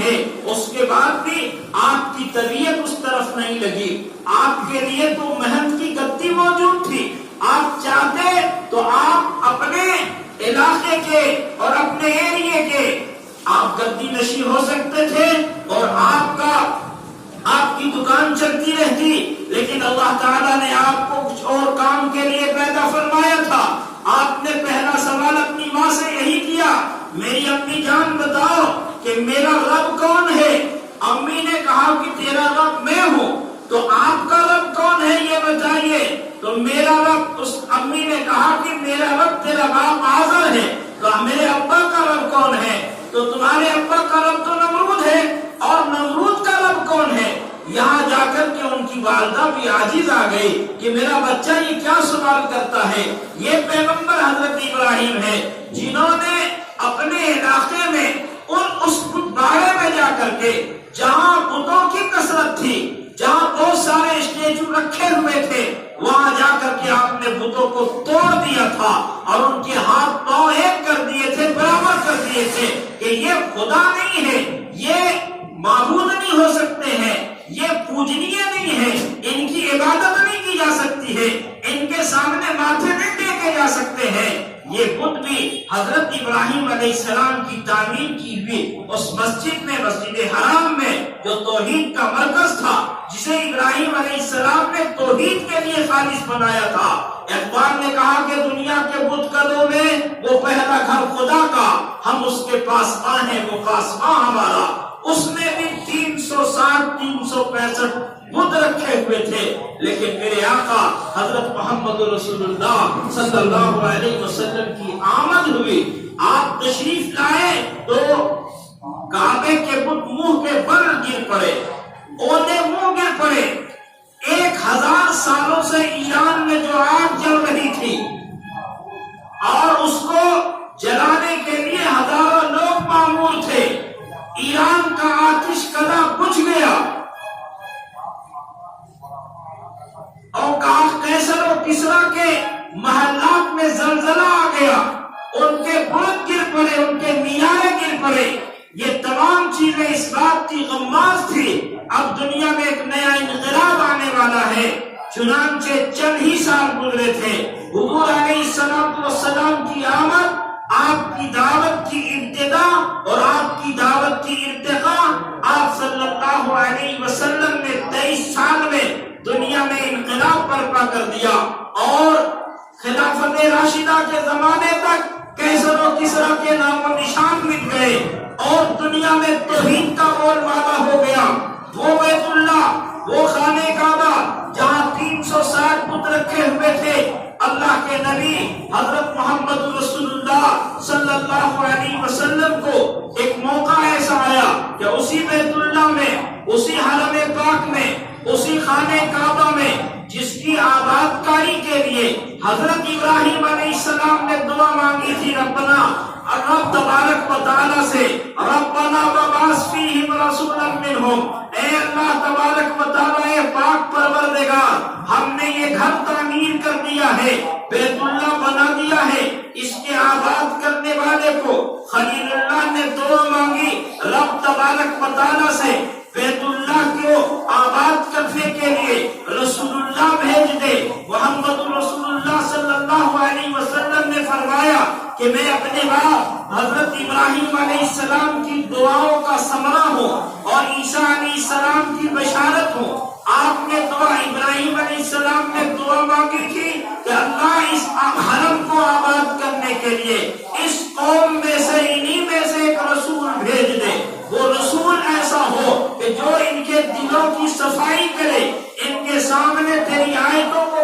ہے، اس کے بعد بھی آپ کی طبیعت اس طرف نہیں لگی، آپ کے لیے تو محنت کی گدی موجود تھی، آپ چاہتے تو آپ اپنے علاقے کے اور اپنے ایریے کے آپ گدی نشی ہو سکتے تھے اور آپ کی دکان چلتی رہتی، لیکن اللہ تعالیٰ نے آپ کو کچھ اور کام کے لیے پیدا فرمایا تھا۔ آپ نے پہلا سوال اپنی ماں سے یہی کیا، میری امی جان بتاؤ کہ میرا رب کون ہے؟ امی نے کہا کہ تیرا رب میں ہوں۔ تو آپ کا رب کون ہے یہ بتائیے؟ تو میرا رب، اس امی نے کہا کہ میرا رب تیرا باپ آزر ہے۔ تو میرے ابا کا رب کون ہے؟ تو تمہارے ابا کا رب تو نمرود ہے، اور نمرود کا رب کون ہے؟ یہاں جا کر کے ان کی والدہ بھی عاجز آ گئی کہ میرا بچہ یہ کیا سوال کرتا ہے۔ یہ پیغمبر حضرت ابراہیم ہے جنہوں نے اپنے علاقے میں اس بارے میں جا کر کے جہاں بتوں کی کثرت تھی، جہاں بہت سارے اسٹیچو رکھے ہوئے تھے، وہاں جا کر کے آپ نے بتوں کو توڑ دیا تھا اور ان کے ہاتھ پاؤں ایک کر دیے تھے، برابر کر دیے تھے کہ یہ خدا نہیں ہے، یہ معبود نہیں ہو سکتے ہیں، یہ پوجنیہ نہیں ہے، ان کی عبادت نہیں کی جا سکتی ہے، ان کے سامنے ماتھے نہیں ٹیکے جا سکتے ہیں۔ یہ بت بھی حضرت ابراہیم علیہ السلام کی تعمیر کی ہوئی اس مسجد میں، مسجد حرام میں، جو توحید کا مرکز تھا، جسے ابراہیم علیہ السلام نے توحید کے لیے خالص بنایا تھا۔ اقبال نے کہا کہ دنیا کے بت قدوں میں وہ پہلا گھر خدا کا، ہم اس کے پاس ہیں، وہ پاسباں ہمارا۔ اس میں بھی 360 365 بت رکھے ہوئے تھے، لیکن میرے آقا حضرت محمد رسول اللہ صلی اللہ علیہ وسلم کی آمد ہوئی، آپ تشریف لائے تو کعبے کے بت منہ کے بل گر پڑے، اولے منہ گر پڑے۔ 1000 سالوں سے ایران میں جو آگ جل رہی تھی اور اس کو جلانے کے لیے ہزاروں لوگ مامور تھے، ایران کا آتش کدا بجھ گیا اور قیصر و کسریٰ کے محلات میں زلزلہ آ گیا، ان کے برج گر پڑے، ان کے مینارے گر پڑے۔ یہ تمام چیزیں اس بات کی غماز تھی اب دنیا میں ایک نیا انقلاب آنے والا ہے۔ چنانچہ چند ہی سال گزرے تھے، حضور علیہ السلام کی آمد، آپ کی دعوت کی ابتدا اور آپ کی دعوت کی ارتقاء، آپ صلی اللہ علیہ وسلم نے 23 سال میں دنیا میں انقلاب برپا کر دیا، اور خلافت راشدہ کے زمانے تک قیصر و کسریٰ کے نام و نشان مٹ گئے اور دنیا میں توحید کا بول بالا ہو گیا۔ وہ بیت اللہ، وہ خانہ کعبہ جہاں 360 بت رکھے ہوئے تھے، اللہ کے نبی حضرت محمد رسول اللہ صلی اللہ علیہ وسلم کو ایک موقع ایسا آیا کہ اسی بیت اللہ میں، اسی حرم پاک میں، اسی خانہ کعبہ میں جس کی آباد کاری کے لیے حضرت ابراہیم علیہ السلام نے دعا مانگی تھی، ربنا، رب تبارک و تعالیٰ سے، ربنا وبعث فیہم رسولا منہم، اے اللہ تبارک و تعالیٰ، اے پاک پروردگار، ہم نے یہ گھر تعمیر کر دیا ہے، بیت اللہ بنا دیا ہے، اس کے آباد کرنے والے کو خلیل اللہ نے دعا مانگی، رب تبارک و تعالیٰ سے بیت اللہ کو آباد کرنے کے لیے رسول اللہ بھیج دے۔ محمد رسول اللہ صلی اللہ علیہ وسلم نے فرمایا کہ میں اپنے باپ حضرت ابراہیم علیہ السلام کی دعاؤں کا ثمرہ ہوں اور عیسیٰ علیہ السلام کی بشارت ہوں۔ آپ نے دعا، ابراہیم علیہ السلام نے دعا مانگی تھی کہ اللہ اس حرم کو آباد کرنے کے لیے اس قوم میں سے، انہی میں سے ایک رسول بھیج دے، وہ رسول ایسا ہو کہ جو ان کے دلوں کی صفائی کرے، ان کے سامنے تیری آیتوں کو